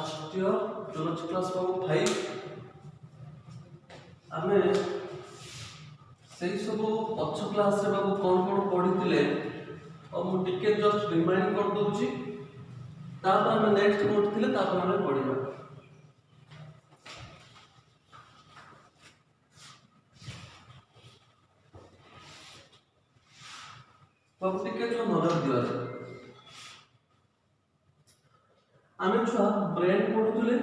First year zoology class बाबू 5 आमे सेही सब पछ क्लास रे बाबू कोन कोन पढितिले और मु टिके जस्ट रिमाइंड कर दोची तापर हम नेक्स्ट पढितिले तापर हम पढिबा। बाबू टिके जो नजर दिया आमे छुआ ब्रेन पढुतिले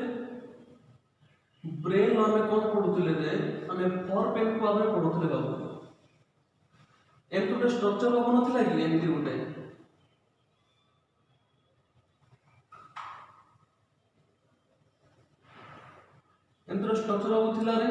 ब्रेन आमे कोन पढुतिले जे आमे फॉर पेन को आमे पढुतिले बाबू एम टू स्ट्रक्चर बाबू नथिला कि एमती गुटे एम टू स्ट्रक्चर बाबू थिला रे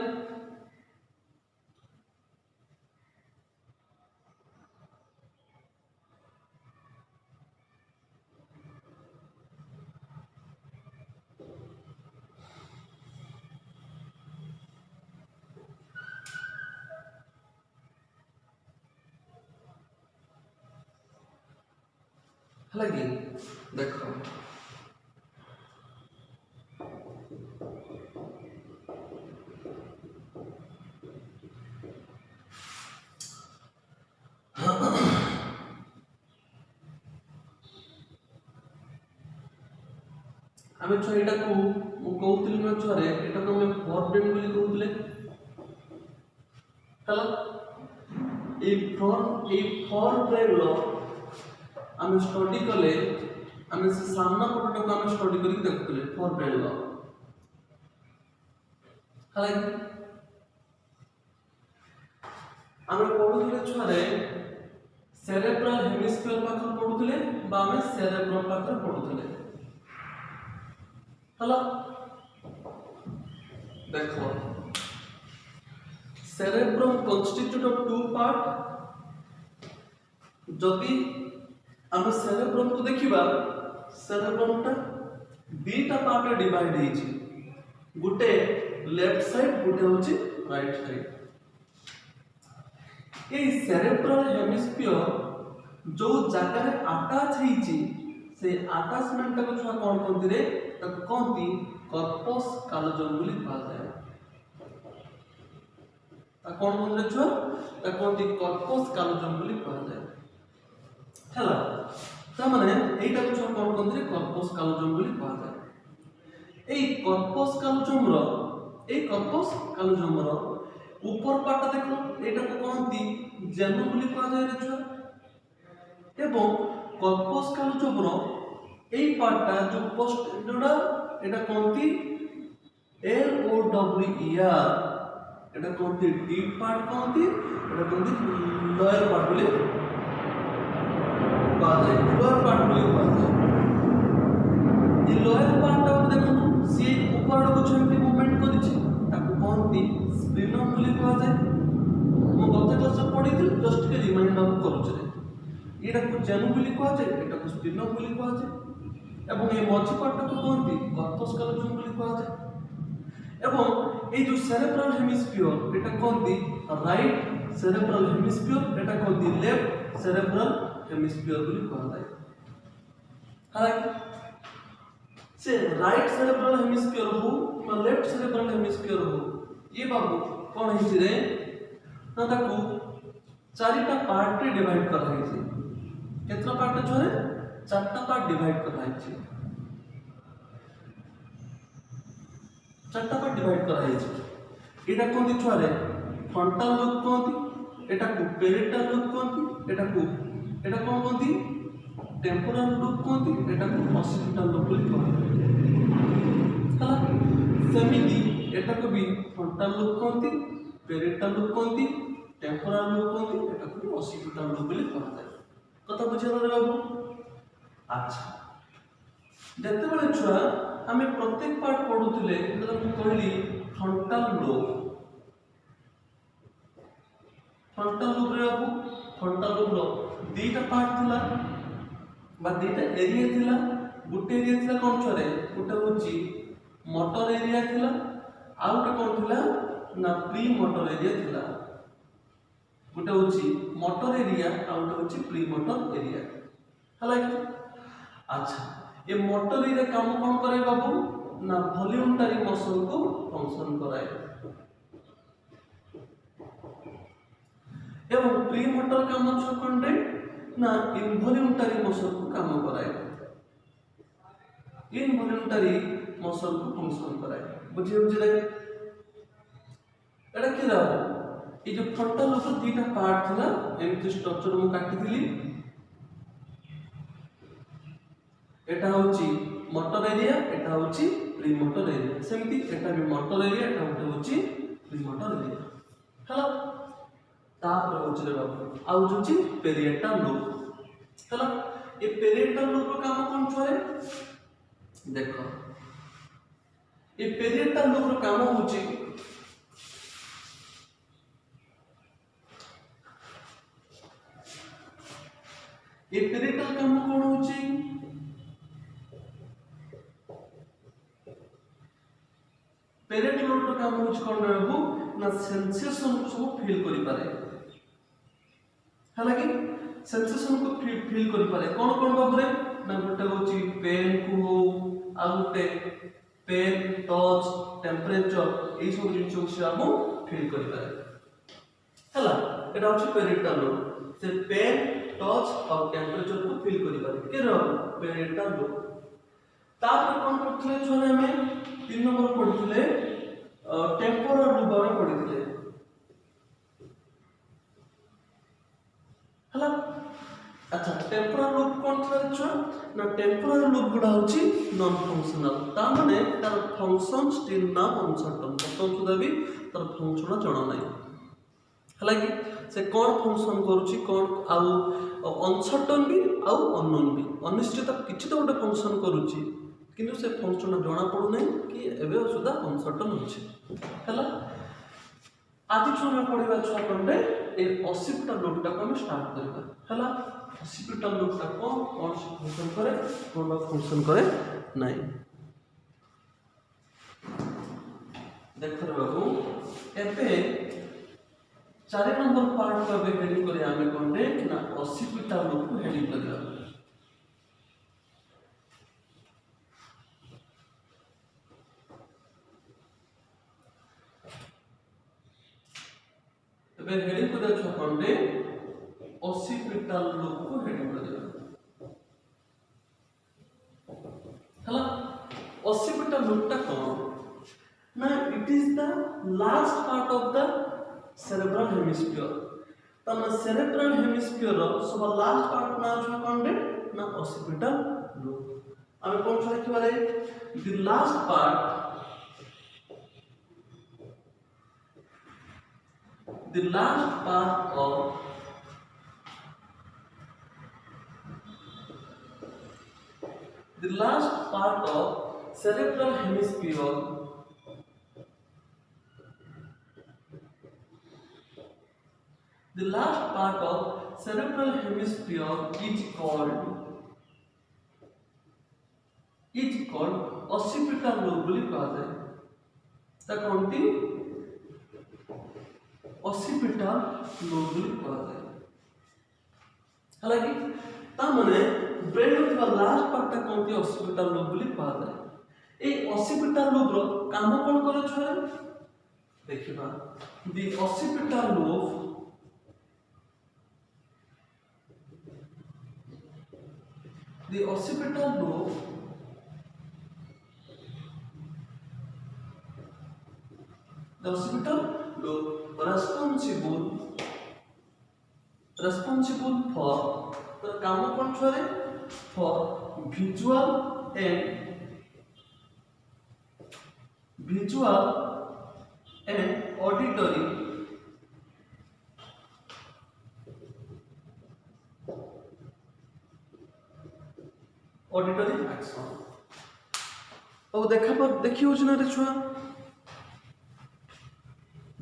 लगी देखो आमे छ एटा को मु कहउतिल न छरे एटा को हम फॉर ब्रेन बोली कहउतिले तला ए फॉर ब्रेन लो आमे स्टडी कले आमे से सामना पटटा को आमे स्टडी करी देखुले फॉर ब्रेन लो हला आमे पढुले छरे सेरेब्रल हेमिस्फीयर पाखर पढुले बा आमे सेरेब्रम पाखर पढुले हला देखो cerebrum constitute of two part जदि हम सेरेब्रम को देखिबा सेरेब्रम टा बीटा पार्ट रे डिवाइड हेछि गुटे लेफ्ट साइड गुटे होछि राइट साइड ए सेरेब्रल हेमिस्फीयर जो जगह रे अटैच हेछि से अटैचमेंट को छुआ कोन कोंती रे तक कोंती कॉर्पस कालोजम बोली कहा जाय ता कोन कोन रे छुआ ता कोंती कॉर्पस कालोजम बोली कहा जाय हला ता माने एटा को छुआ कोन कोंती रे कॉर्पस कालोजम बोली कहा जाय ए कॉर्पस कालोजम रो ऊपर पार्ट देखो एटा को कोंती जेनो बोली कहा जाय रे छुआ एवं कॉर्पस कालोजम रो एई पार्टटा जो पोस्ट जोडा एटा कोंती L O W E R एटा कोंती डीप पार्ट कोंती एटा कोंती लोअर पार्ट बोली बाजे लोअर पार्ट बोली बाजे ये लोअर पार्ट आप देखो सी ऊपर को छेमती मूवमेंट करिछि ताको कोंती स्प्लिनम बोली बाजे मो गत क्लास पढिथिल जस्ट के रिमाइंड आप करूछ एटा को जेनु बोली कहा जाय एटा को स्प्लिनम बोली कहा जाय एवं ए मझी पार्ट को कोंती कॉर्पस कालोजम बोली कहा जाय एवं ए जो सेरेब्रल हेमिस्फीयर एटा कोंती राइट सेरेब्रल हेमिस्फीयर एटा कोंती लेफ्ट सेरेब्रल हेमिस्फीयर बोली कहा जाय हालांकि से राइट सेरेब्रल हेमिस्फीयर हो या लेफ्ट सेरेब्रल हेमिस्फीयर हो ये बाबू कोन हिछि रे ना ताको चारिटा पार्ट रे डिवाइड करा हिछि केतना पार्ट छरे चारटा पार्ट डिवाइड करा हिछि चारटा पार्ट डिवाइड करा हिछि एटा कोंती छरे फ्रंटल लूप कोंती एटा को पेरिटल लूप कोंती एटा कोन कोंती टेम्पोरल लूप कोंती एटा को ऑक्सीपिटल लूप बोली कोंती हला सेमिति एटा को भी फ्रंटल लूप कोंती पेरिटल लूप कोंती टेम्पोरल लूप कोंती एटा को ऑक्सीपिटल लूप बोली कोंता कथा बुझिलो रे बाबू अच्छा जते बेले छुआ हमें प्रत्येक पार्ट पढुतिले मतलब मु कहली फ्रंटल लोब रे बाबू फ्रंटल लोब रो दीटा पार्ट थिला बा दीटा एरिया थिला गुटे एरिया थिला कोन छरे गुटे होची मोटर एरिया थिला आ गुटे कोन थिला ना प्री मोटर एरिया थिला गुटे होची मोटर एरिया आ गुटे होची प्री मोटर एरिया हला कि अच्छा ये मोटर एरिया काम कोन करे बाबू ना वॉल्यूंटरी मसल को फंक्शन कराए एवं प्रीमोटर काम छकंडे ना इनवॉल्यूंटरी मसल को काम कराए इनवॉल्यूंटरी मसल को फंक्शन कराए बुझे बुझे एटा कि ये जो फ्रंटल लोब दुईटा पार्ट थिला एमती स्ट्रक्चर मु काटी थिली एटा होची मोटर एरिया एटा होची प्रीमोटर एरिया सेमती एटा भी मोटर एरिया एटा होची प्रीमोटर एरिया हला तापर होची बाबू आ होची पेरिएटल लोब हला ये पेरिएटल लोब रो काम कोन छरे देखो ये पेरिएटल लोब रो काम होची ये पेरिएटल काम कोन होची पेरिएटल लोब रो काम होची कोन रहबो ना सेंसेशन को सब फील करि पारे हालांकि सेंसेशन को फील करि पारे कोन बाबरे ना गोटे होची पेन को हो आ गोटे पेन टच टेंपरेचर ए सब जिंस को से हम फील करि पारे हला एटा होची पेरिएटल लोब से पेन टच और टेंपरेचर को फील करि पारे के रहबो पेरिएटल लोब तापर कोन करथले छोने में 3 नंबर पढिले टेम्पोरल लोब रे पढिले हला अच्छा टेम्पोरल लोब कोन थला छ ना टेम्पोरल लोब गुडा होची नॉन फंक्शनल ता माने तार फंक्शन स्टिल ना अनसर्टन प्रथम सुधा भी तार फंक्शन जणा नै हालांकि से कोन फंक्शन करूची कोन आउ अनसर्टन भी आउ अननोन भी अनिश्चित किछि तो गोटे फंक्शन करूची किंतु से फंक्शन जणा पडु नै कि एबे सुधा अनसर्टन होची हला आदि समय पढिबा छ कंडे ए ऑसिपिटल लोब टा को हम स्टार्ट करबा हला ऑसिपिटल लोब टा कोन से फंक्शन करे कोन बा फंक्शन करे नै देखो बाबू एबे 4 नंबर पार्ट को बे हेडिंग करे आमे कंडे ना ऑसिपिटल लोब को हेडिंग करबा एबे हेडिंग को देखो कंडे ऑसिपिटल लोब को हेडिंग करबा हला ऑसिपिटल लोब ता कोन ना it is the last part of the cerebral hemisphere तम सेरेब्रल हेमिस्फीयर रो सब लास्ट पार्ट ना छ कंडे ना ऑसिपिटल लोब आमे कोन छ लिखि बारे the last part the last part of cerebral hemisphere is called occipital lobe बोली कहा जाए ता कोनटी ऑसिपिटल लोब बोली कहा जाए हालांकि ता माने ब्रेन होतबा लास्ट पार्ट ता कोनटी ऑसिपिटल लोब बोली कहा जाए ए ऑसिपिटल लोब रो काम कोन करे छरे देखिबा the occipital lobe the occipital lobe responsible for the काम कोन छरे for visual and auditory action अब देखि होजना रे छुआ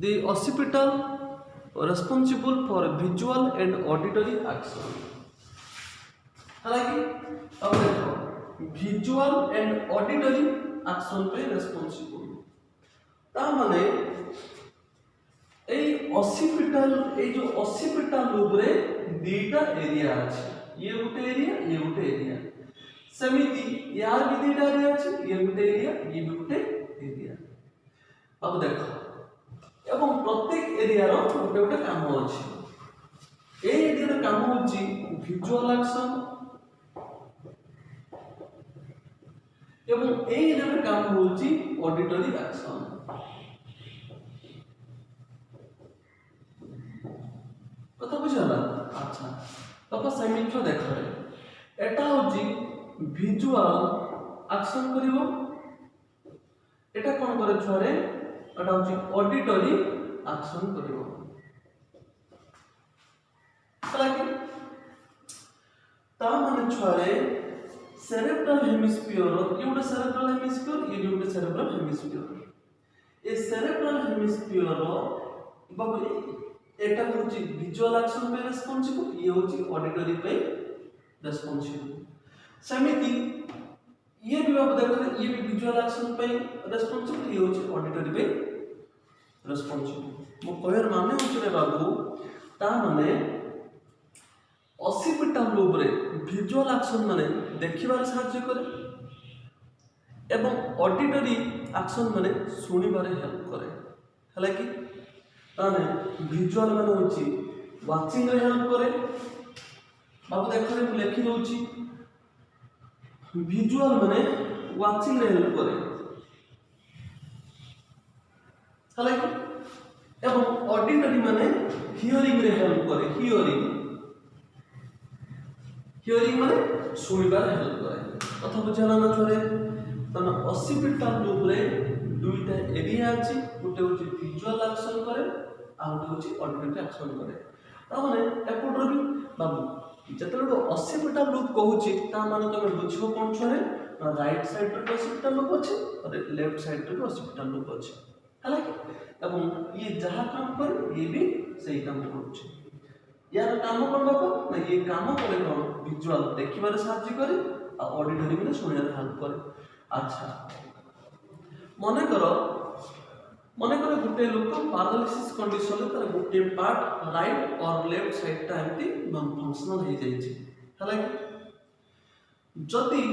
the occipital responsible for visual and auditory action हालांकि अब देखो visual and auditory action पे responsible ता माने ए occipital ए जो occipital लोब रे दीटा एरिया अछि ये गोटे एरिया सेमिति यार भी दुईटा एरिया अछि ये गुटे एरिया ये भी गुटे एरिया अब देखो एवं प्रत्येक एरिया रो गुटे गुटे काम अछि ए एरिया रो काम होछि विजुअल एक्शन एवं ए एरिया रो काम होछि ऑडिटरी एक्शन कथा बुझला अच्छा बाबा सेमिति देखो एटा होछि विजुअल एक्शन करिवो एटा कोन करे छरे एटा होछि ऑडिटरी एक्शन करिवो हला कि ता माने छरे सेरेब्रल हेमिस्फीयर ये गोटे सेरेब्रल हेमिस्फीयर ये गोटे सेरेब्रल हेमिस्फीयर ए सेरेब्रल हेमिस्फीयर बाबू एटा होछि विजुअल एक्शन पे रिस्पांसिबल ये होछि ऑडिटरी पे रिस्पांसिबल सेमिति ये भी बाबू देखो ये भी विजुअल एक्शन पे रिस्पांसिबल ये होछि ऑडिटरी पे रिस्पांसिबल मो कहर माने होछि रे बाबू ता माने ऑसिपिटल लोब रे विजुअल एक्शन माने देखिबार सहायता करे एवं ऑडिटरी एक्शन माने सुनिबारे हेल्प करे हला कि ताने विजुअल माने होछि वाचिंग रे हेल्प करे बाबू देखो रे लिखि दोछि विजुअल माने वाचिंग रे हेल्प करे हला कि एवं ऑडिटरी माने हियरिंग रे हेल्प करे हियरिंग माने सुनिबार हेल्प करे कथा बुझाला ना थरे तने ऑसिपिटल लूप रे दुईटा एरिया अछि गोटे होछि विजुअल एक्शन करे आ गोटे होछि ऑडिटरी एक्शन करे ता माने एपट भी बाबू जतले ऑसिपिटल लूप कहूछि ता माने तमे बुझियो कोन छरे राइट साइड रे ऑसिपिटल लूप अछि और लेफ्ट साइड रे ऑसिपिटल लूप अछि हला कि एवं ये जहा काम करे ये भी सही काम करूछि यार काम कोन बाबू ना ये काम करे कोन विजुअल देखिबारे सहायता करे आ ऑडिटरी माने सुनिबारे हेल्प करे अच्छा मने करो गुटे लोक पैरालिसिस कंडीशन रे तार गुटे पार्ट राइट और लेफ्ट साइड टा एंटी नॉन फंक्शनल हो जाय छै हला कि जदी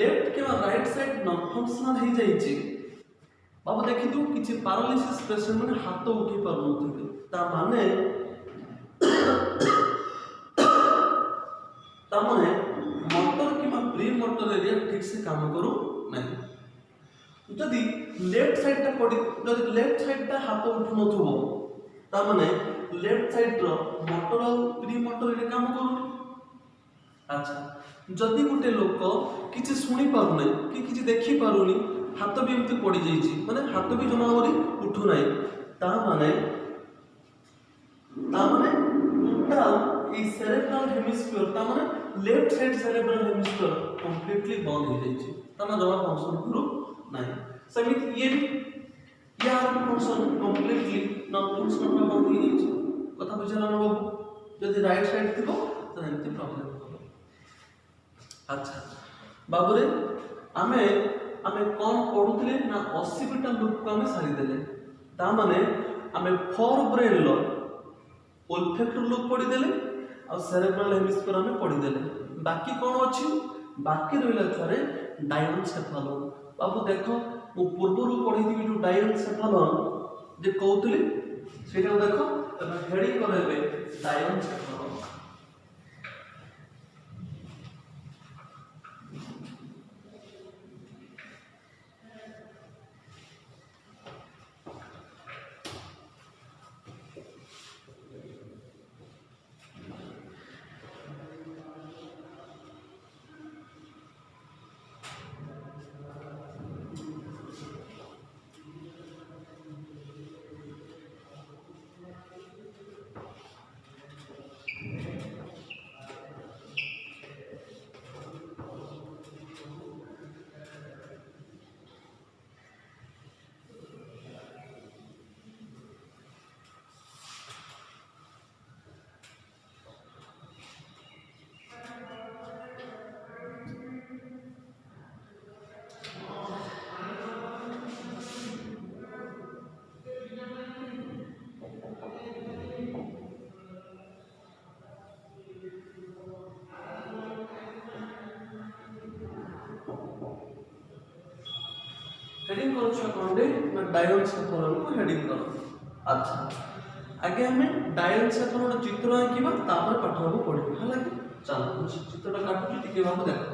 लेफ्ट के राइट साइड नॉन फंक्शनल हो जाय छै बाबू देखि दू किछि पैरालिसिस पेशेंट माने हाथ उठी पारु नथिबे ता माने मोटर कि प्री मोटर एरिया ठीक से काम करू नहीं जदि लेफ्ट साइड टा पड़ी जदि लेफ्ट साइड टा हाथ उठु नथुबो ता माने लेफ्ट साइड रो मोटर और प्री मोटर एरिया काम करू अच्छा जदि गुटे लोक किछि सुनी पारुने कि किछि देखि पारुनी हाथ भी एमती पड़ी जाइछि माने हाथ भी जमा होरी उठु नाही ता माने टोटल ई सेरेब्रल हेमिस्फीयर ता माने left side cerebral hemisphere completely बंद हो जाइछि ता ना जमा फंक्शन करू नाही समिति ये भी यार फंक्शन कंप्लीटली नॉन फंक्शनल में बंद हो जाइछि कथा बुझला न बाबू जदि राइट साइड थिबो त एमती प्रॉब्लम हो अच्छा बाबू रे आमे कोन पढुतले ना ऑसिपिटल लूप को आमे सारी देले ता माने आमे फोर ब्रेन लो ओल्फैक्टरी लूप पढ़ी देले और सेरेब्रल हेमिस्फीयर में पढ़ी देले बाकी कौन अछि बाकी रहिला छरे डायनसेफेलॉन बाबू देखो मु पूर्वरु पढ़ी थी जो डायनसेफेलॉन जे कहउतली सेटा देखो तमे हेडिंग करबे डायनसेफेलॉन हेडिंग करो छुआ कोंडे ना डायनसेफलन को हेडिंग करो। अच्छा आगे हमें डायनसेफलन चित्र आंकिबा तापर पाठ को पढिबा हला कि चलो चित्रटा काटू टिके बाबू देखो।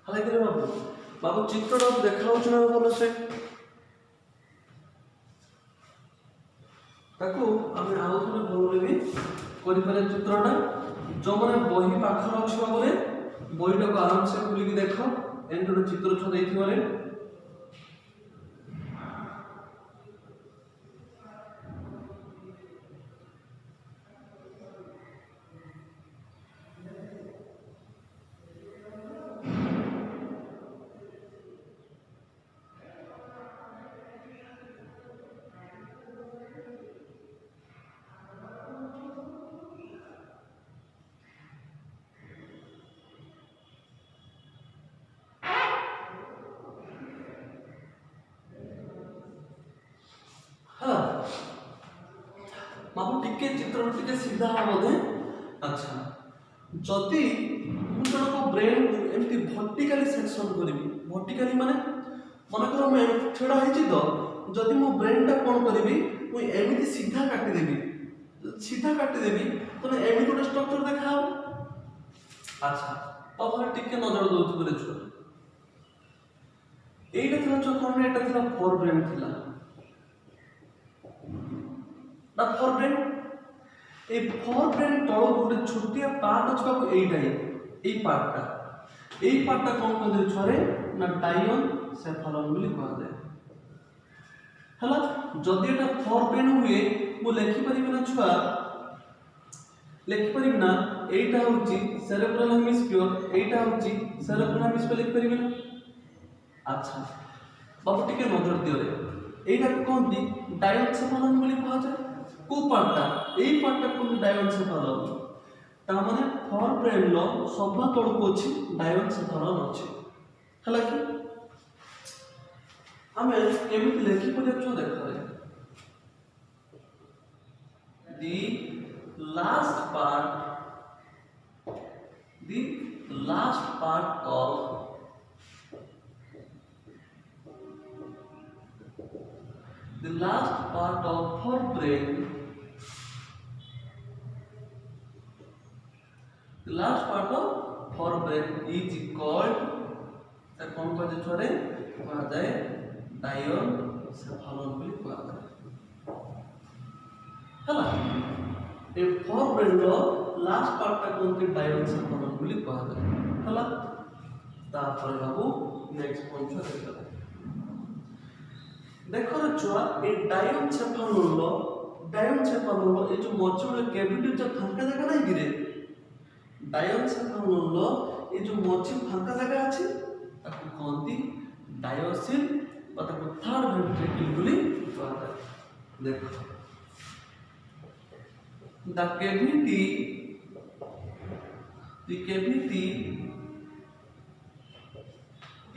हालांकि बाबू बाबू चित्रटा देखा हो ना भल से ताको आमे आउ थोड़े भल भी करि पारे चित्रटा जो माने बही पाखर अछि बाबूरे बहीटा को आराम से खुली के देखो एंड चित्र छ देथिबारे बाबू टिके चित्र टिके सीधा बोधे। अच्छा जदि मु जणको ब्रेन को एमती वर्टिकली सेक्शन करबी वर्टिकली माने मन करो मैं छेड़ा हेछि तो जदि मो ब्रेन टा कोन करबी मु एमिति सीधा काटि देबी तो एमिति गोटे स्ट्रक्चर देखा हो। अच्छा पावर टिके नजर दोत करे छ एटा थला चक्कर एटा थला फोर ब्रेन थिला ना फोर ब्रेन ए फोर ब्रेन तळ गोटे छोटिया पार्ट अछि बाबू एटा एई पार्टटा कोन कहले छरे ना डायन सेफलन बोली कहा जाय हला जदि एटा फोर ब्रेन हुए मु लेखि परिबे ना छुआ लेखि परिबे ना एटा होची सेरेब्रल हेमिस्फियर एटा होची सेरेब्रल हेमिस्फियर लेखि परिबे ना। अच्छा बाबू टिके नजर दियो रे एटा कोनती डायन सेफलन बोली कहा जाय को पार्टटा एई पार्टटा कोन डायन सेफलन ता माने फोर ब्रेन लो सभा तळ को अछि डायन सेफलन अछि हला कि हमें केमिति लेखि पड़े छ देखो रे the last part of forebrain is called ता कोन कहजे छोरे कहा जाए डायन सेफलन बोली कहा जाए हला ए फोरब्रेन रो लास्ट पार्ट ता कोन डायन सेफलन बोली कहा जाए हला तापर बाबू नेक्स्ट पॉइंट छ देखो रे छुआ ए डायन सेफलन रो ए जो मचुर कैविटी जो फांका जगह नहीं गिरे डायन सेफलन रो ए जो मचुर फांका जगह अछि ताको कहंती डायोसिल बा ताको थर्ड वेंट्रिकल बोली कहा जाय। देखो the cavity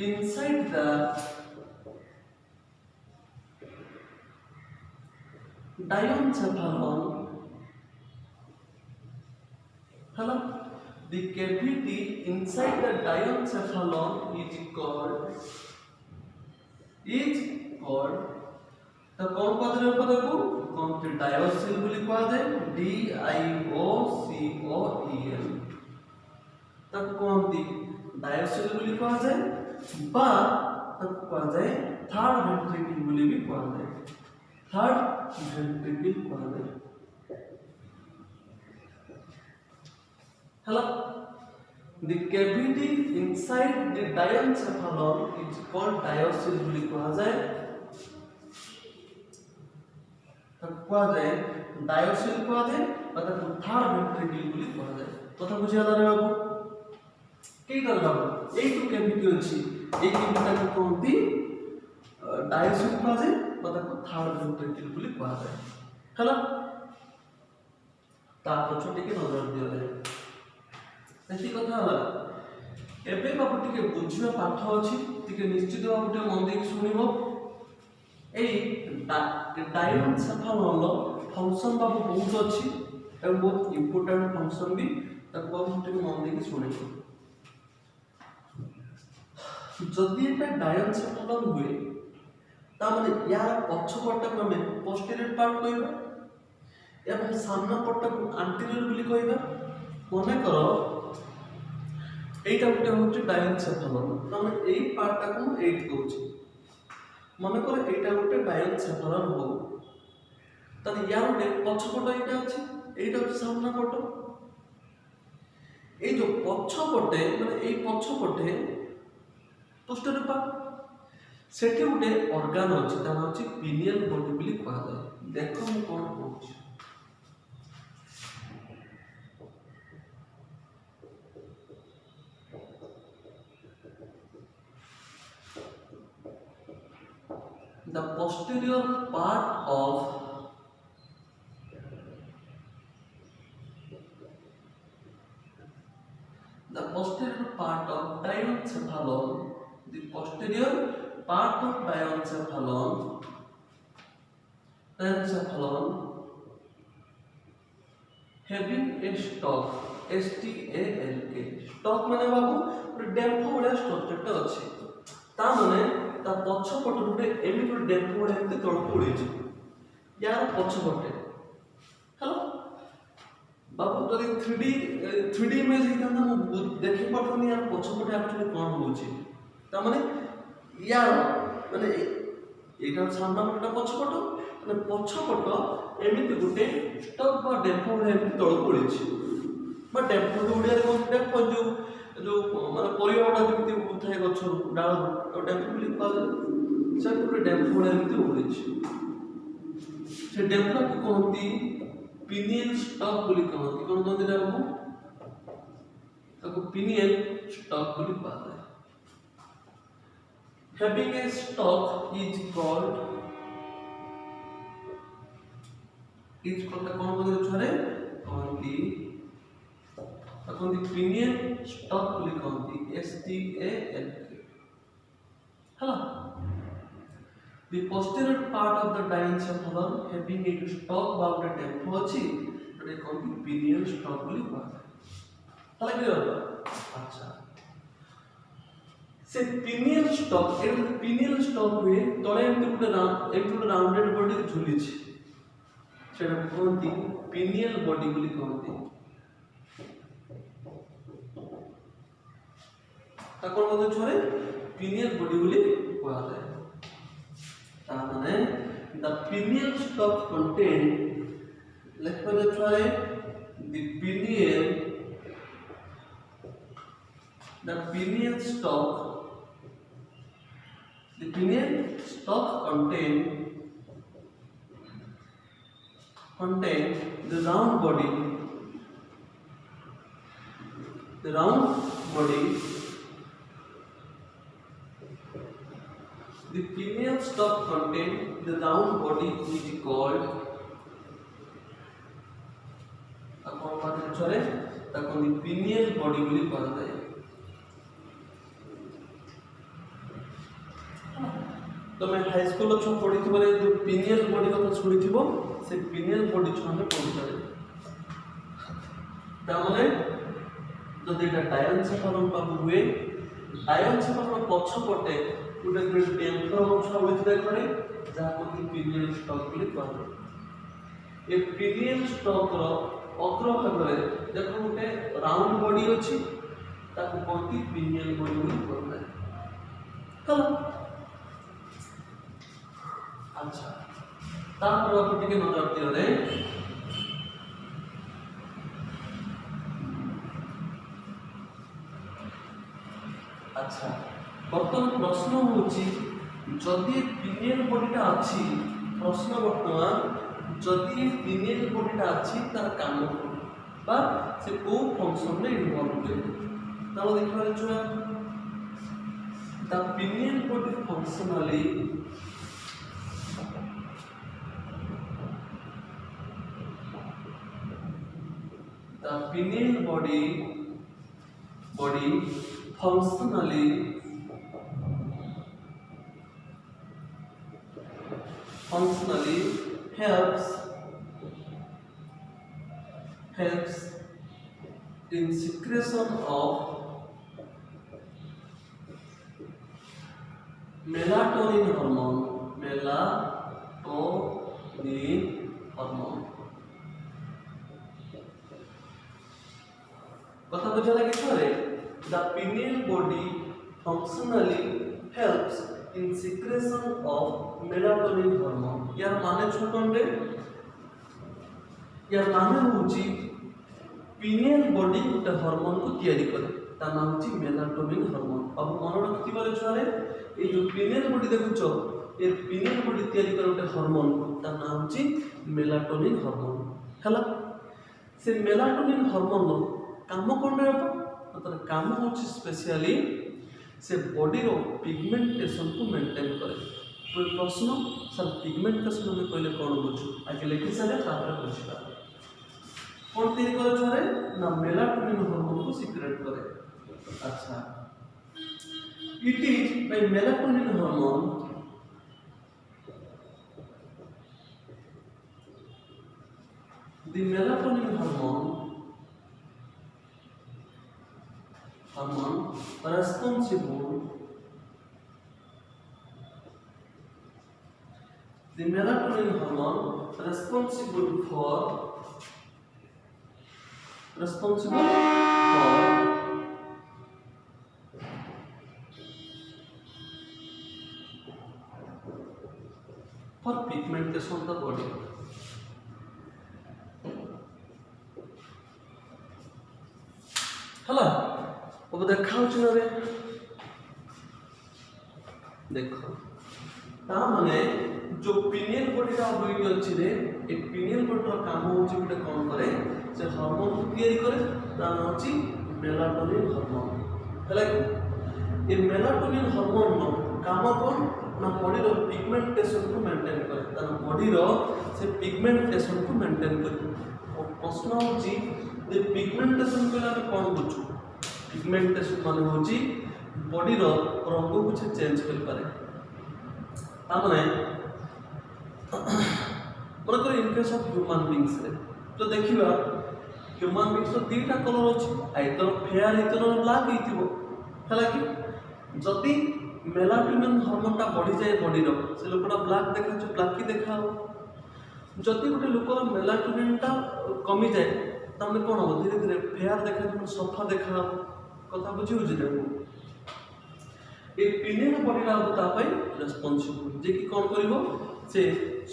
inside the diencephalon hello the cavity inside the diencephalon is called the कौन पदरे पद को कौन डायोसिल बोली कहा जाए DIOCOEL तब कौन दी डायोसिल बोली कहा जाए बा ତାକୁ କୁହାଯାଏ ଥାର୍ଡ ଭେଣ୍ଟ୍ରିକଲ ବୋଲି ବି କୁହାଯାଏ। ଥାର୍ଡ ଭେଣ୍ଟ୍ରିକଲ କୁହାଯାଏ। ହେଲା, the cavity inside the diencephalon is called diocele ବୋଲି କୁହାଯାଏ। ତାକୁ କୁହାଯାଏ diocele କୁହାଯାଏ ବା ତାକୁ ଥାର୍ଡ ଭେଣ୍ଟ୍ରିକଲ ବୋଲି କୁହାଯାଏ। କଥା ବୁଝିଗଲା ରେ ବାବୁ? କେଇଟା ବାବୁ ଏଇ ଯୋଉ କ୍ୟାଭିଟି ଅଛି ଏଇ କ୍ୟାଭିଟାକୁ କହନ୍ତି ଡାୟୋସିଲ୍ କୁହାଯାଏ ବା ତାକୁ ଥାର୍ଡ ଭେଣ୍ଟ୍ରିକଲ ବୋଲି କୁହାଯାଏ। ହେଲା, ତା ପଛ ଟିକେ ନଜର ଦିଅରେ ଏତିକି କଥା ହେଲା। ଏବେ ବାବୁ ଟିକେ ବୁଝିବା ପାଠ ଅଛି, ଟିକେ ନିଶ୍ଚିତ ଭାବେ ଟିକେ ମନ ଦେଇକି ଶୁଣିବ। ଏଇ ଡାଇଏନ୍ସେଫାଲନର ଫଙ୍କସନ ବାବୁ ବହୁତ ଅଛି ଏବଂ ବହୁତ ଇମ୍ପୋର୍ଟାଣ୍ଟ ଫଙ୍କସନ ବି, ତାକୁ ବାବୁ ଟିକେ ମନ ଦେଇକି ଶୁଣିବ। ଯଦି এটা ডায়ানসেফালন ହୁଏ ତାମାନେ यार ପଛପଟକୁ ଆମେ ପୋଷ୍ଟେରିୟର ପାର୍ଟ କହିବା ଏବଂ ସାମ୍ନା ପଟକୁ ଆଣ୍ଟିରିୟର ବୋଲି କହିବା। ମନେ କର এইটা ଗୋଟେ হচ্ছে ডায়ানসেফালন, তাহলে এই পার্টটাକୁ ମୁଁ এইট কହୁଛି। মনে কর এইটা ଗୋଟେ ডায়ানসেফালন হଉ, তাহলে ইয়ার ଗୋଟେ পছপট এইটা আছে, এইটা হচ্ছে সামনা পট। এই যে পছপটে মানে এই পছপটে পোস্টেরিয়র পার্ট, সেটি গোটে অর্গান আছে, তার হচ্ছে পিনিয়াল বডি বলি কুହାଯାଏ। দেখো ମୁଁ কোন কହୁଛି। The posterior part of diencephalon, the posterior part of diencephalon having a stalk, STALK। stalk মানে বাবু ଗୋଟେ ଡେମ୍ଫ ଭଳିଆ ଷ୍ଟ୍ରକ୍ଚରଟା ଅଛି, ତା ମାନେ ତା ପଛପଟେ ଗୋଟେ ଏମିତି ଗୋଟେ ଡେମ୍ଫ ଭଳିଆ ଏମିତି ତଳକୁ ଉଡିଛି ୟାର ପଛପଟେ। ହେଲା ବାବୁ, ଯଦି 3D ଇମେଜ ହେଇଥାନ୍ତା ମୁଁ ଦେଖି ପାରୁଥାନ୍ତି ୟାର ପଛପଟେ ଆକ୍ଚୁଆଲି କ'ଣ ହଉଛି। ତା ମାନେ ୟାର ମାନେ ଏଇଟା ସାମ୍ନା ପଟଟା ପଛପଟ, ମାନେ ପଛପଟ ଏମିତି ଗୋଟେ ଷ୍ଟକ୍ ବା ଡେମ୍ଫ ଭଳିଆ ଏମିତି ତଳକୁ ଉଡିଛି ବା ଡେମ୍ଫ ଓଡ଼ିଆରେ କ'ଣ ଡେମ୍ଫ ଯୋଉ ମାନେ ପରିବାଟା ଯେମିତି ଥାଏ ଗଛରୁ ଡାଳରୁ ଡେମ୍ଫ ବୋଲି କୁହାଯାଏ। ସେଠି ଗୋଟେ ଡେମ୍ଫ ଭଳିଆ ଏମିତି ଉଡିଛି, ସେ ଡେମ୍ଫକୁ କହନ୍ତି ପିନିୟଲ ଷ୍ଟକ୍ ବୋଲି କହନ୍ତି। କ'ଣ କହନ୍ତି ତାକୁ? ତାକୁ ପିନିୟଲ ଷ୍ଟକ୍ ବୋଲି କୁହାଯାଏ। Having a stalk is called କ'ଣ କହନ୍ତି ଛୁଆରେ? କହନ୍ତି ପିନିୟଲ ଷ୍ଟକ୍ ବୋଲି କହନ୍ତି, STALK। ହେଲା, the posterior part of the diencephalon having a stalk ବା ଗୋଟେ ଡେମ୍ଫ ଅଛି, ଗୋଟେ କହନ୍ତି ପିନିୟଲ ଷ୍ଟକ୍ ବୋଲି କୁହାଯାଏ। ହେଲା କ୍ଲିୟର? ଆଚ୍ଛା, ସେ ପିନିୟଲ ଷ୍ଟକ୍, ଏଇଟା ପିନିୟଲ ଷ୍ଟକ୍ ହୁଏ ତଳେ ଏମିତି ଗୋଟେ ରାଉଣ୍ଡେଡ ବଡି ଝୁଲିଛି, ସେଟାକୁ କହନ୍ତି ପିନିୟଲ ବଡି ବୋଲି କହନ୍ତି। ତାକୁ କ'ଣ କହନ୍ତି ଛୁଆରେ? ପିନିୟଲ ବଡି ବୋଲି କୁହାଯାଏ। ତାମାନେ the pineal stalk contain, ଲେଖିବା ଛୁଆରେ the pineal stalk contain the round body, the pineal stalk contain the round body which is called pineal body ବୋଲି କୁହାଯାଏ। ତମେ ହାଇସ୍କୁଲ ଛୁଆ ପଢିଥିବାରେ ଯୋଉ ପିନିୟଲ ବଡି କଥା ଶୁଣିଥିବ, ସେ ପିନିୟଲ ବଡି ଛୁଆ ଆମେ ପଢିପାରିବେ। ତାମାନେ ଯଦି ଏଇଟା ଡାୟନ୍ସେଫାଲନ ବାବୁ ହୁଏ, ଡାୟନ୍ସେଫାଲନ ପଛପଟେ ଗୋଟେ ଡେମ୍ଫ ଛୁଆ ହୋଇଥିବା ଘରେ ଯାହାକୁ ପିନିୟଲ ଷ୍ଟକ୍ ବୋଲି କୁହାଯାଏ। ଏ ପିନିୟଲ ଷ୍ଟକ୍ର ଅଗ୍ରଭାଗରେ ଦେଖ ଗୋଟେ ରାଉଣ୍ଡ ବଡି ଅଛି, ତାକୁ କହନ୍ତି ପିନିୟଲ ବଡି ବୋଲି କୁହାଯାଏ। ହେଲା, अच्छा तापर आप टिके नजर दियो रे अच्छा बर्तमान प्रश्न होची जदि पिनियन बॉडीटा अछि प्रश्न वर्तमान जदि पिनियन बॉडीटा अछि तार काम कोन बा से को फंक्शन में इन्वॉल्व होय तालो देखिबा छुआ the pinion body functionally the pineal body functionally helps in secretion of melatonin hormone कथा बुझा लगे थोड़े the pineal body functionally helps in secretion of melatonin hormone यार माने छोटन रे यार माने होची पिनियल बॉडी गोटे हार्मोन को तैयारी करे ता नाम होची मेलाटोनिन हार्मोन अब मन रखती बारे छुआरे ए जो पिनियल बॉडी देखुचो ए पिनियल बॉडी तैयारी करे गोटे हार्मोन ता नाम होची मेलाटोनिन हार्मोन हला से मेलाटोनिन हार्मोन काम कौन तर काम हो स्पेशली से बॉडी रो पिगमेंटेशन को मेंटेन करे तो प्रश्न सर पिगमेंटेशन में कहले कौन बुझू आगे लिखि सारे तापर बुझिबा कौन तैयारी करे छरे ना मेलाटोनिन हार्मोन को सीक्रेट करे अच्छा it is by melatonin hormone the melatonin hormone responsible the melatonin hormone responsible for pigmentation of the body hello अब देखा रे देखो ता माने जो पिनियल बॉडी रा दुईटी अछि रे ए पिनियल बॉडी रा काम होछि बिटा कोन करे से हार्मोन को तैयारी करे ता होछि मेलाटोनिन हार्मोन हला कि ए मेलाटोनिन हार्मोन नो काम कोन ना बॉडी रो पिगमेंटेशन को मेंटेन करे ता बॉडी रो से पिगमेंटेशन को मेंटेन करे और प्रश्न होछि जे पिगमेंटेशन केला कोन बुझू पिगमेंटेशन माने होची बॉडी रो रंग को चेंज कर पारे तामने मन in case of human beings रे तो देखिबा ह्यूमन बीइंग्स तो दीटा कलर अछि आइतर फेयर आइतर ब्लैक हिथिबो हला कि जति मेलाटोनिन हार्मोन ता बढ़ी जाए बॉडी रो से लोकटा ब्लैक देखा छ ब्लैक की देखा हो जति गोटे लोकर मेलाटोनिन ता कमी जाए तमने कोन हो धीरे धीरे फेयर देखा छ सफा देखा हो कथा बुझी हो जे एक पिनियन बॉडी ला होता पई रेस्पोंसिबल जे कि कोन करिवो से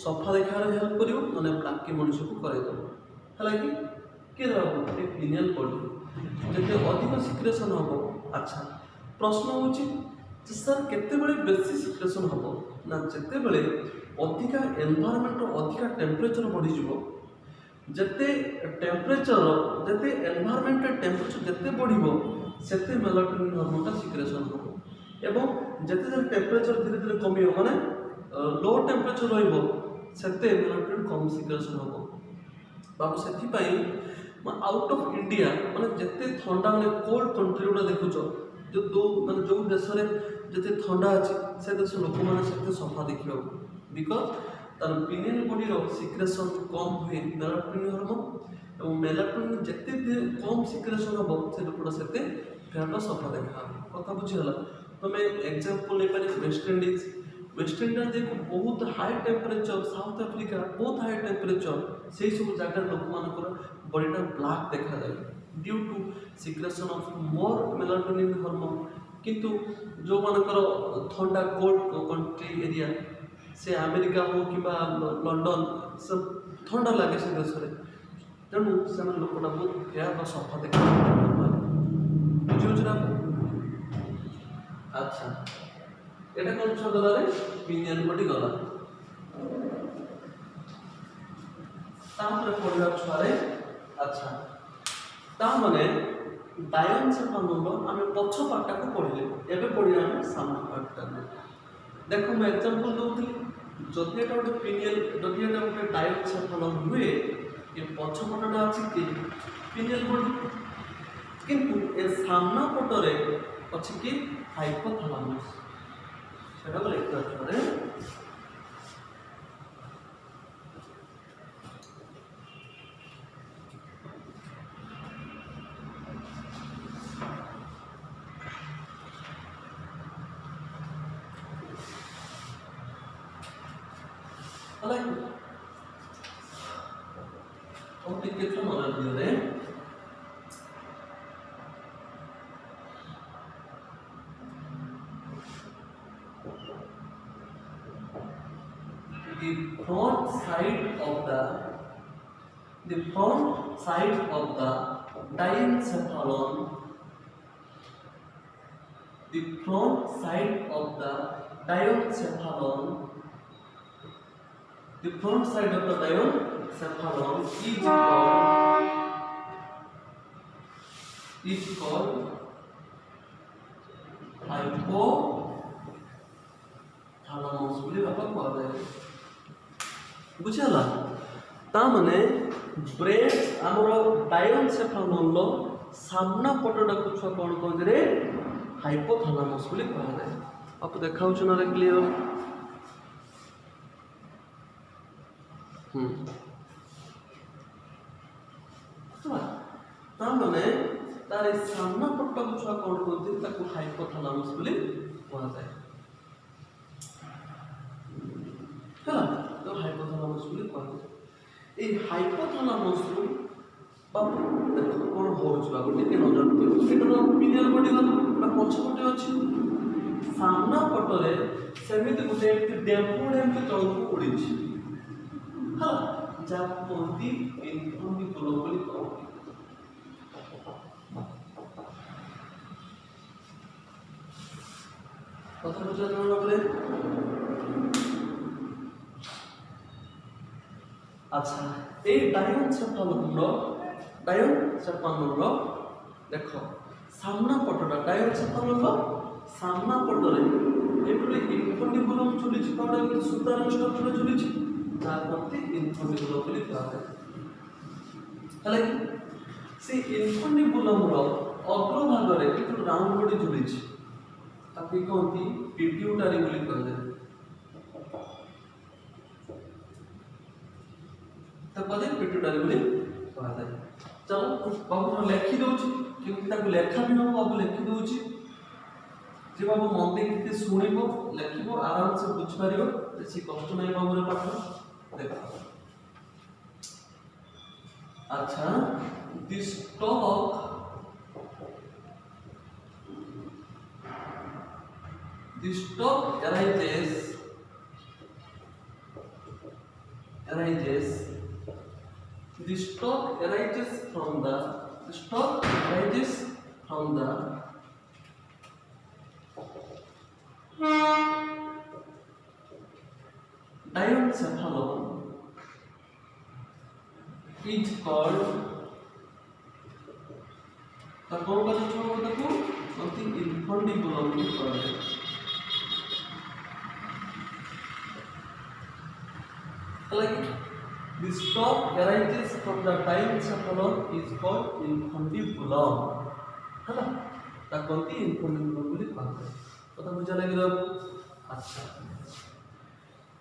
सफा देखार हेल्प करिवो माने ब्लैक के मनुष्य को करे दो हला कि के रहबो एक पिनियन बॉडी जते अधिक सिक्रेशन हबो अच्छा प्रश्न होची जे सर केते बेले बेसी सिक्रेशन हबो ना जते बेले अधिक एनवायरनमेंट अधिक टेंपरेचर बढ़ी जिवो जते टेंपरेचर जते एनवायरनमेंट टेंपरेचर जते बढ़िवो सेते मेलाटोनिन हार्मोन का सिक्रेशन हो एवं जते जते टेंपरेचर धीरे धीरे कमी हो माने लो टेंपरेचर रहइबो सेते मेलाटोनिन कम सिक्रेशन हो बाबू सेथि पई आउट ऑफ इंडिया माने जते ठंडा माने कोल्ड कंट्री उडा देखुचो जो दो माने जो देश रे जते ठंडा अछि से देश लोक माने सेते सफा देखियो बिकॉज़ तार पिनियन बॉडी रो सिक्रेशन कम हुए मेलाटोनिन हार्मोन और मेलाटोनिन जते कम सिक्रेशन हो से लोकटा सेते फेरटा सफा देखा कथा बुझी हला तो मैं एग्जांपल ले पारे वेस्ट इंडीज देखो बहुत हाई टेंपरेचर साउथ अफ्रीका बहुत हाई टेंपरेचर से सब जगह लोक मानकर बॉडीटा ब्लैक देखा जाए due to secretion of more melanin hormone किंतु जो मानकर ठंडा कोल्ड कंट्री एरिया से अमेरिका हो कि लंडन सब ठंडा लगे से देश में तेणु से लोकटा बहुत फेयर सफा देखा बुझे अच्छा এটা কোন ছন্দ গলা রে পিনিয়ন বডি গলা তারপরে পড়িবা ছরে আচ্ছা তা মানে ডায়ন সেফালন আমি পছ পার্টটাকে পড়িলে এবে পড়িবা আমি সামনে পার্টটা দেখো মই एग्जांपल দউଥିଲି যদি এটা ଗୋଟେ পিনিয়ন যদি এটা ଗୋଟେ ডায়ন সেফালন ହୁଏ ଏ ପଛ ପଟଟା ଅଛି କି ପିନିୟନ ବଡି କିନ୍ତୁ ଏ ସାମ୍ନା ପଟରେ ଅଛି କି ହାଇପୋଥାଲାମସ୍ সেটা লিখতে হবে అలాగే ఒకటి కిట్ల మొదలుదిరే the front side of the diencephalon the front side of the diencephalon is called hypothalamus बोली बापा कहते हैं बुझला ता माने ब्रेन हमर डायनसेफालन लो सामना पटडा को छुआ कोन कहते रे हाइपोथैलेमस बोली कहते हैं आप देखाउ छ ना रे क्लियर ता माने तारे सामना पटडा को छुआ कोन कहते ताको हाइपोथैलेमस बोली कहते हैं ହେଲା तो हाइपोथैलेमस बोली कहते ए हाइपोथैलेमस रु बाबू देखो कोन होछ बाबू टिके नजर दियो एटा पिनियन बॉडी गला एटा पछ पटे अछि सामना पटरे सेमिति गुटे डेम्पोड एमति तळको उडी छि हा जा कोंती इनफॉर्मी ग्लोबली कहते কথা বুঝা গেল বলে আচ্ছা এই ডায়নসেফালন দেখো সামনা পটটা ডায়নসেফালন সামনা পটরে এগুলো ইনফন্ডিবুলাম চলিছে কোনটা কি সুতার স্ট্রাকচারে চলিছে যার মধ্যে ইনফন্ডিবুলাম বলি কোয়া হয় তাহলে সেই ইনফন্ডিবুলামর অগ্রভাগরে একটু রাউন্ড বডি চলিছে তাকে কোনটি পিটিউটারি বলি কোয়া যায় तपदे पिट्यूटरी बोली कहता है चलो बाबू लिखि दउची क्योंकि ताको लेखा भी हम बाबू लिखि दउची जे बाबू मन देखि सुनिबो लिखिबो आराम से बुझ पारिबो बेसी कष्ट नै बाबू रे पाठ देखो अच्छा this talk arises The stalk arises from the diencephalon is called the something infundibulum called like the stalk arises from the diencephalon is called infundibulum है ता कोनती infundibulum बोली कहते हैं কথা বুঝা লাগি দাও আচ্ছা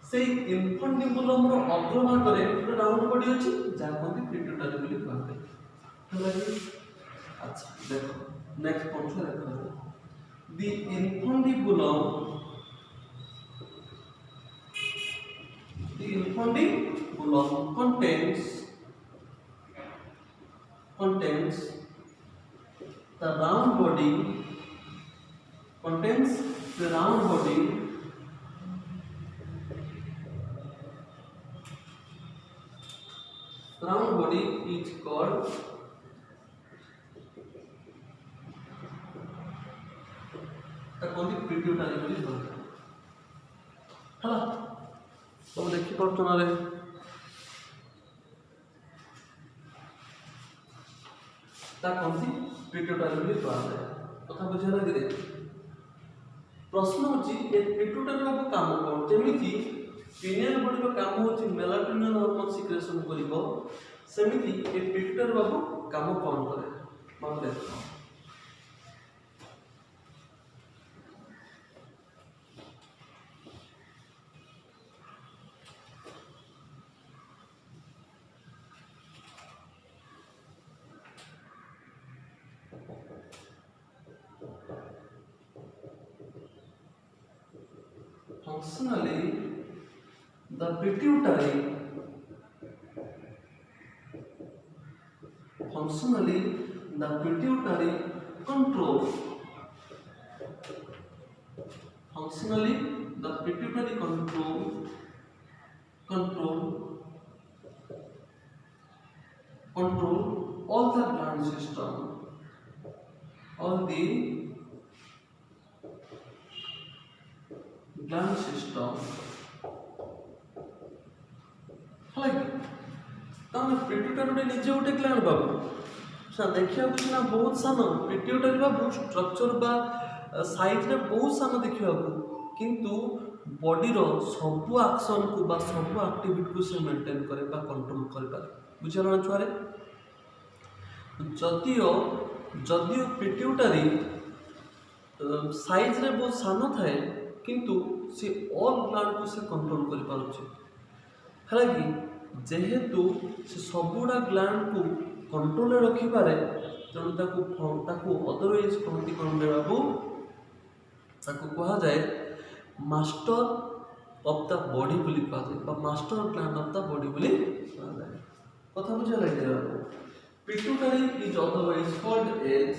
সেই infundibulum র অগ্রভাগরে একটা রাউন্ড বডি আছে যা কোনটি পিটুটারি बोली कहते हैं লাগে আচ্ছা দেখো নেক্সট পয়েন্ট দেখো the infundibulum contains the round body is called pituitary बोली बोलते है। तुम देखी पार्छ ना रे पिट्यूटारी बोली कहते कथा बुझे लगे देख प्रश्न होची ए पिट्यूटारी बाबू काम कौन जेमिति पिनियल बॉडी का काम होची मेलाटोनिन हार्मोन सिक्रेशन करिवो सेमिति ए पिट्यूटारी बाबू काम कौन करे मान देखो functionally the pituitary control all the gland system तमें पिट्यूटरी निजे गोटे ग्लैंड बाबू देखा ना बहुत सान पिट्यूटरी बाबू स्ट्रक्चर बा साइज रे बहुत सान देखा किंतु बॉडी रो सब एक्शन को बा सब एक्टिविटी को से मेंटेन करे बा कंट्रोल कर पारे बुझाला छुआरे जदियो पिट्यूटरी साइज रे बहुत सान थाए किंतु से ऑल ग्लैंड को से कंट्रोल कर पारुचे है कि जेहेतु से सबुड़ा ग्लैंड को कंट्रोल रखी पारे तेणु ताकू अदरवाइज कहती कौन बाबू ताकू कहा जाए मास्टर ऑफ द बॉडी बोली कहा जाए master gland of the body बोली कहा जाए कथा बुझा लगे बाबू pituitary is otherwise called as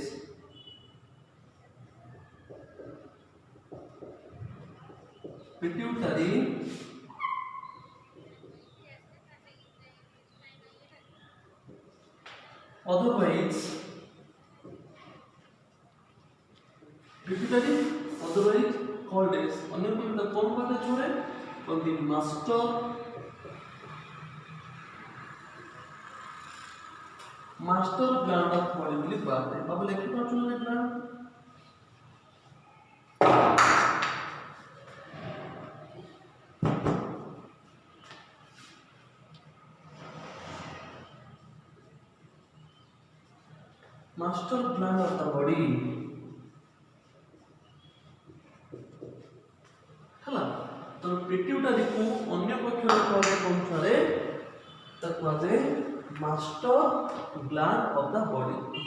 pituitary otherwise called as अन्य को कौन बात छोड़े तो the master gland of body बोली बात है बाबू लिखि पाछो ना gland master gland of the body हला तो पिट्यूटरी को अन्य पक्ष रे कौन छरे तक आजे master gland of the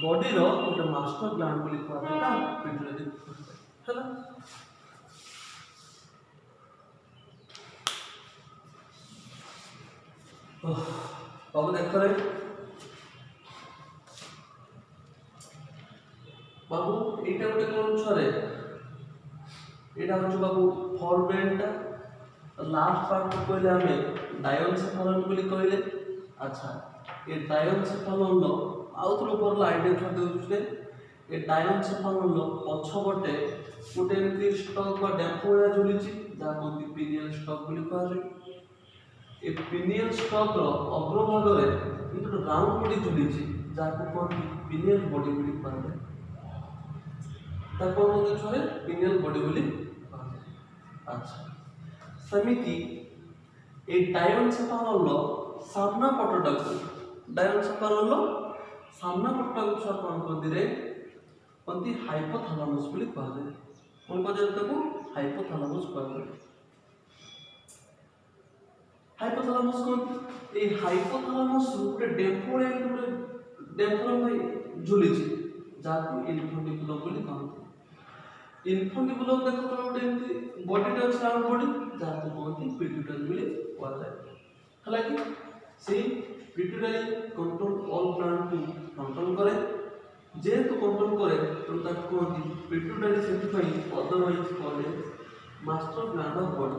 body रो गोटे मास्टर ग्लैंड बोली कहते का पिट्यूटरी हला बाबू देखो रे बाबू एटा गोटे कौन छरे एटा हछ बाबू फॉरमेंटा लास्ट पार्ट को कहले हमें डायोनसेफालन बोली कहले अच्छा ये डायोनसेफालन लो आउटर ऊपर आइडेंटिफाई देउछले ये डायोनसेफालन लो पछपटे गोटे एमती स्टॉक बा डेम्पोया झुलिछि जा कोती पिनियल स्टॉक बोली कहा जाय ए पिनियल स्टॉक रो अग्रभाग रे इतो राउंड बॉडी झुलिछि जा को कोती पिनियल बॉडी बोली कहा जाय ताको मने छरे पिनियल बॉडी बोली अच्छा समिति ए डायोनसेफालन लो सामना पटटा छुआ कौन कहती रे कहती हाइपोथैलेमस बोली कहा जाए कौन कहा जाए ताको हाइपोथैलेमस कहा जाए हाइपोथैलेमस कौन ए हाइपोथैलेमस गोटे डेम्पोरल झुली जाको इन्फंडिबुलम बोली कहते इन्फंडिबुलम देखो तो गोटे एमती बॉडी टा राउंड बॉडी जाको कहते पिट्यूटरी बोली कहा जाए हालांकि से पिट्यूटरी कंट्रोल ऑल ग्लैंड को कंट्रोल करे जेहेतु कंट्रोल करे तो ताको कहते पिट्यूटरी सेटिफाई otherwise called master gland of body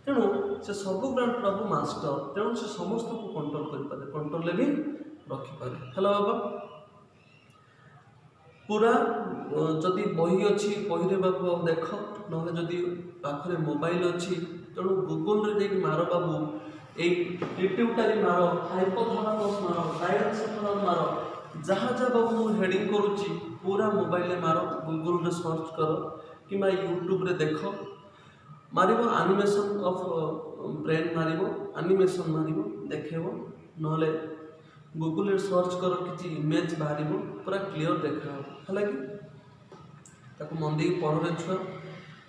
तेणु से सब ग्लैंड प्रभु मास्टर तेणु से समस्त को कंट्रोल कर पारे कंट्रोल भी रखिपारे। हेलो बाबा पूरा जदि बही अच्छी बही बाबू देख ना जदि पाखे मोबाइल अच्छी तेणु गूगल रे जाकि मार बाबू पिट्यूटरी मार हाइपोथैलेमस मार डायरेक्शनल मार जहाँ जहाँ बाबू मुझे हेडिंग करुच्ची पूरा मोबाइल मार गूगल रे सर्च कर कि यूट्यूब रे देख मारिबो एनिमेशन ऑफ ब्रेन मारिबो एनिमेशन मारिबो देखेबो नले गूगल रे सर्च कर किसी इमेज बाहर पूरा क्लीयर देखा है कि मन दे पढ़े छुआ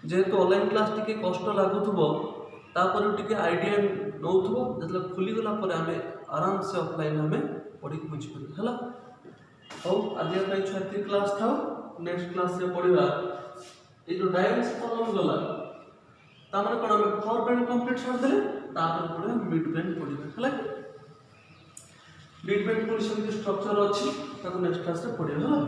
जेहेतु ऑनलाइन क्लास टी कष्ट लगुव तापर टी आइडिया नौ जो खुलीगला आम आराम से ऑफलाइन आम पढ़ी बुझीपर है। हौ आज छुआ क्लास था नेक्स्ट क्लास से पढ़ा ये जो डायरेक्ट कॉलम गला तामने कौन आम फोर ब्रेन कंप्लीट छाड़दे पढ़ा मिड ब्रेन पढ़ा है। मिड ब्रेन पूरी सेमती स्ट्रक्चर अच्छी नेक्स्ट क्लास में पढ़ा है।